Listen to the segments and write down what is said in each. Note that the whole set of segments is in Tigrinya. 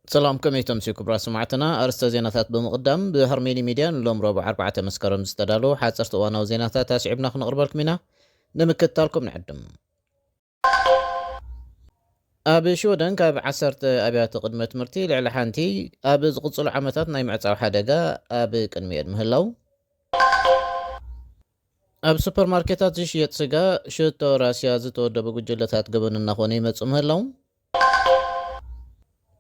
سلام كميتم سي كبرى سمعتنا أرسل زيناتات بمقدم بهرميني ميديان لهم ربع 4 مسكرم استدالو حاصرت وانا وزيناتات تاسعبنا خنقرب لكم هنا نمكتالكم نعدم أب شودن كاب عسرت أبيات قدمة تمرتي لعلى حانتي أب زقصل عمتات نايم عصاو حدقا أب كنميد مهلو أب سوبر ماركتات زيشيت سقا شتو راسيا زتو دبو جلتات قبن النخوني متصم هلو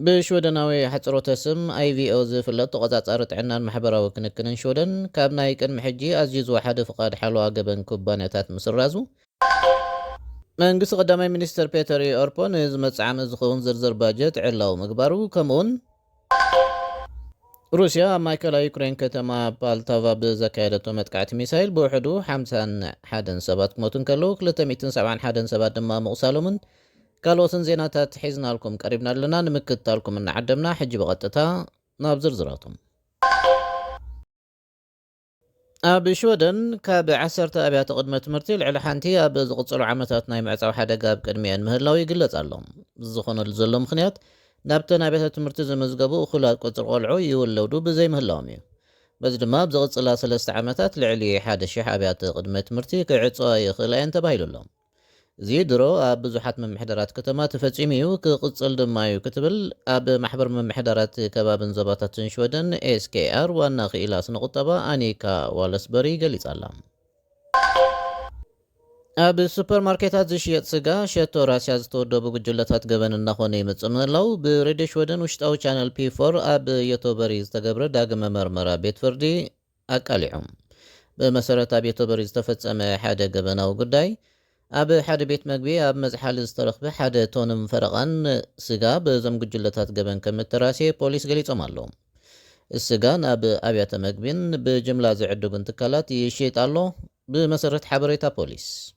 بشودناوي حصروت اسم IVO زفلت تقاصار طعنان محبراوي كنكنن شودن كاب ناي قدم حجي ازيز واحد فقاد حلوا قبن كوبانياتات مسرازو منقص قدامي مينستر بيتري اوربون از مصعم زخون زرزر باجت علاو مقبارو كمون روسيا مايكل يوكرين كتما بالتافا بزكايدتو متقعت ميسايل بوحدو 51 سبات موتن كلو 271 سبات دما مقسالومن كالوتن زيناتات حيزنا لكم قريبنا لنا نمكت لكم ان عدمنا حج بغطتا نابزر زراتهم اب شودن كاب عسرت ابيات قدمه مرتي العلى حنتي اب زقصلو عمتات ناي معصاو حدا قاب قدميان مهلاو يقلص اللهم زخون الزلم مخنيات نابتنا ابيات مرتي زمزغبو خلات قصر قلعو يولودو بزي مهلاومي بس دما بزقصلا 3 عمتات لعلي حدا شيح ابيات قدمه مرتي كعصا يخلين تبايلو لهم زيدرو اب بزحات من محدرات كتما تفصيميو كقصل دمايو كتبل اب محبر من محدرات كبابن زباتات شودن SKR وانا خيلاس نقطبا انيكا والسبري قليصالا اب سوبر ماركتات زشيت سغا شتو راسيا زتودو بجلتات غبن نخونه يمصمنلاو بريد شودن وشتاو چانل P4 اب يوتوبري استغبر داغم مرمرا بيت فردي اقاليهم بمسرات اب يوتوبري استفصم حدا غبناو غداي اب حدا بيت مغبي اب مزحال استرخب حدا تونم فرقان سغا بزم گجلتات غبن كمتراسي بوليس غليصم الله السغان اب ابيات مغبين بجمله زعدو بنتكالات يشيطالو بمسرت حبريتا بوليس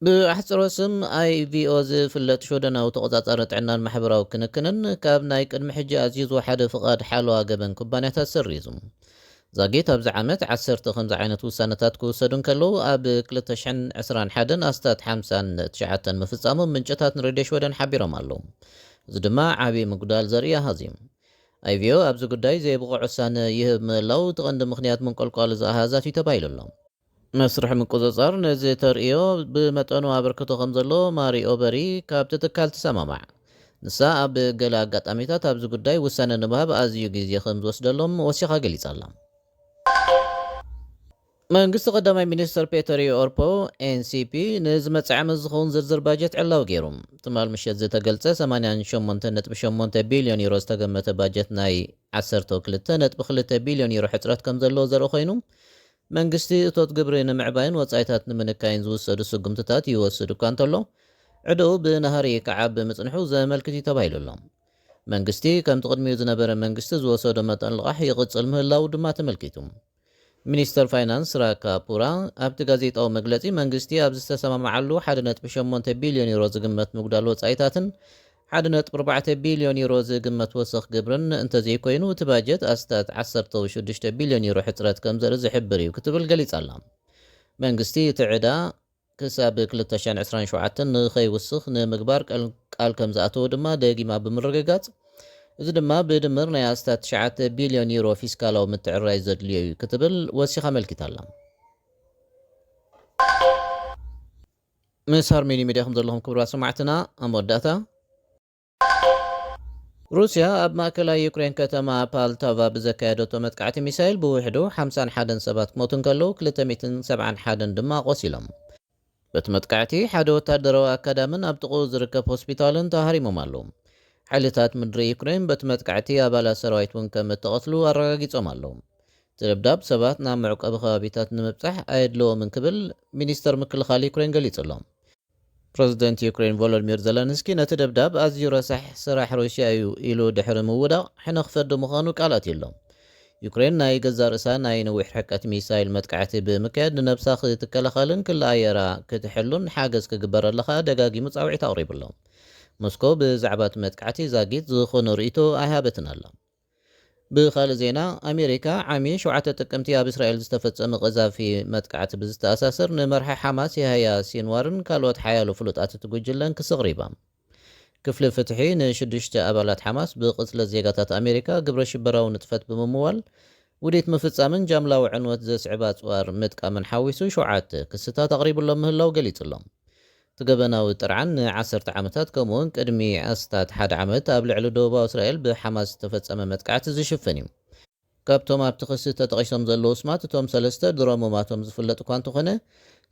بأحصر اسم IVO زفلت شودنا وتقاصار طعنان محبراو كنكنن كاب ناي قدم حجي ازيز واحد فقاد حالوا غبن كوبانياتات سريزم زاغيت ابز عامت 15 عينت وسنتات كوسدن كلو اب 2021 استات 59 مفصامو منጨታት ንሬድሽ ወደን ሓቢሮም ኣለዉ እዚ ድማ ዓቢ መጉዳል ዘርያ ሃዚም IVO ኣብዚ ጉዳይ ዘይብቑዕ ውሳነ ይህብ ምህላው ትቐንዲ ምኽንያት መንቆልቋል ዝኣሃዛት ተባሂሉሎም መስርሕ ምቁፅጻር ነዚ ተርእዮ ብመጠኑ ኣበርክቶ ከም ዘሎ ማሪኦ በሪ ካብቲ ትካል ተሰማማዕ ንሳ ኣብ ገለ ኣጋጣሚታት ኣብዚ ጉዳይ ውሳነ ንምሃብ ኣዝዩ ግዜ ከም ዝወስደሎም ወሲኻ ገሊጻ ኣላ መንግስቲ ቀዳማይ ሚኒስትር ፔተሪ ኦርፖ NCP ንዝመጽዓም ዝኸውን ዝርዝር ባጀት ዕላው ገይሮም ትማል ምሸት ዝተገልጸ 88.8 ቢልዮን ዩሮ ዝተገመተ ባጀት ናይ 12.2 ቢልዮን ዩሮ ሕፅረት ከም ዘለዎ ዘርኢ ኮይኑ መንግስቲ እቶት ግብሪ ንምዕባይን ወጻኢታት ንምንካይን ዝወሰዱ ስጉምትታት ይወስድ እኳ እንተሎ ዕድኡ ብናሃሪ ከዓብ ምጽንሑ ዘመልክት ተባሂሉሎም መንግስቲ ከምቲ ቅድሚኡ ዝነበረ መንግስቲ ዝወሰዶ መጠን ልቓሕ ይቕጽል ምህላው ድማ ተመልኪቱ ሚኒስተር ፋይናንስ ራካ ፑራ ኣብቲ ጋዜጣዊ መግለጺ መንግስቲ ኣብ ዝተሰማምዓሉ 1.8 ቢልዮን ዩሮ ዝግመት ምጉዳል ወጻኢታትን 1.4 ቢልዮን ዩሮ ዝግመት ወሰኽ ግብርን እንተዘይኮይኑ እቲ ባጀት ኣስታት 16 ቢልዮን ዩሮ ሕፅረት ከም ዘርኢ ዝሕብር እዩ ክትብል ገሊጻ ኣላ መንግስቲ እቲ ዕዳ ክሳብ 2027 ንኸይውስኽ ንምግባር ቃል ከም ዝኣተወ ድማ ደጊማ ብምርግጋጽ እዚ ድማ ብድምር ናይ ኣስታት 9 ቢልዮን ዩሮ ፊስካላዊ ምትዕርራይ ዘድልዮ እዩ ክትብል ወሲኻ መልኪታ ኣላ ምስ ሃርሜኒ ሚድያ ከም ዘለኹም ክቡራት ሰማዕትና ኣመወዳእታ روسيا ኣብ ማእከላይ ዩክሬን ከተማ ፓልታቫ ብዘካየደቶ መጥቃዕቲ ሚሳይል ብውሕዱ 51 ሰባት ክሞቱን ከለዉ 271 ድማ ቆሲሎም በቲ መጥቃዕቲ ሓደ ወታደራዊ ኣካዳምን ኣብ ጥቑኡ ዝርከብ ሆስፒታልን ተሃሪሞም ኣለዉ ሓይልታት ምድሪ ዩክሬን በቲ መጥቃዕቲ ኣባላት ሰራዊት እውን ከም እተቐትሉ ኣረጋጊጾም ኣለዉ ትደብዳብ ሰባት ናብ መዕቀቢ ከባቢታት ንምብጻሕ ኣየድለዎምን ክብል ሚኒስተር ምክልኻል ዩክሬን ገሊጹሎም ፕሬዚደንት ዩክሬን ቮሎዲሚር ዘለንስኪ ነቲ ደብዳብ ኣዝዩ ረሳሕ ስራሕ ሩስያ እዩ ኢሉ ድሕሪ ምውዳቕ ሕነኽፈዲ ምዃኑ ቃላት የሎም ዩክሬን ናይ ገዛ ርእሳ ናይ ነዊሕ ርሕቀት ሚሳይል መጥቃዕቲ ብምክያድ ንነብሳ ክትከላኸልን ክለኣየራ ክትሕሉን ሓገዝ ክግበረለኻ ደጋጊሙ ጻውዒት ኣቕሪቡሎም ሞስኮ ብዛዕባ እቲ መጥቃዕቲ ዛጊት ዝኾነ ርእይቶ ኣይሃበትን ኣላ ብኻልእ ዜና ኣሜሪካ ዓሚ 7 ጥቅምቲ ኣብ እስራኤል ዝተፈጸመ ቀዛፊ መጥቃዕቲ ብዝተኣሳሰር ንመርሒ ሓማስ የህያ ሲንዋርን ካልኦት ሓያሎ ፍሉጣት ትጉጅለን ክስቕሪባ ክፍሊ ፍትሒ ንሽዱሽተ ኣባላት ሓማስ ብቕጽለት ዜጋታት ኣሜሪካ ግብረ ሽበራዊ ንጥፈት ብምምዋል ውዴት ምፍጻምን ጃምላዊ ዕንወት ዘስዕባ ጽዋር ምጥቃምን ሓዊሱ 7 ክስታት ኣቕሪቡሎም ምህላው ገሊጹሎም ትገበናዊ ጥርዓን ን10 ዓመታት ከምኡውን ቅድሚ ኣስታት 1 ዓመት ኣብ ልዕሊ ደቡባዊ እስራኤል ብሓማስ ዝተፈጸመ መጥቃዕቲ ዝሽፍን እዩ ካብቶም ኣብቲ ክሲ ተጠቒሶም ዘለዉ ስማት እቶም 3 ድሮሞማቶም ዝፍለጥ እኳ እንተኾነ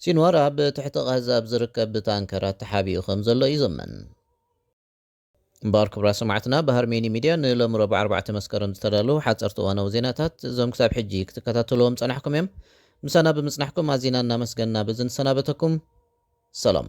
ሲንዋር ኣብ ትሕቲ ቐህዛብ ዝርከብ ብታንከራት ተሓቢኡ ከም ዘሎ ይዘመን እምበር ክብራ ሰማዕትና ብሃርሜኒ ሚድያ ንሎሚ ረቡዕ 4 መስከረም ዝተዳለዉ ሓፀርቲ እዋናዊ ዜናታት እዞም ክሳብ ሕጂ ክትከታተልዎም ፀናሕኩም እዮም ምሳና ብምጽናሕኩም ኣዚና እናመስገንና ብዝንሰናበተኩም ሰላም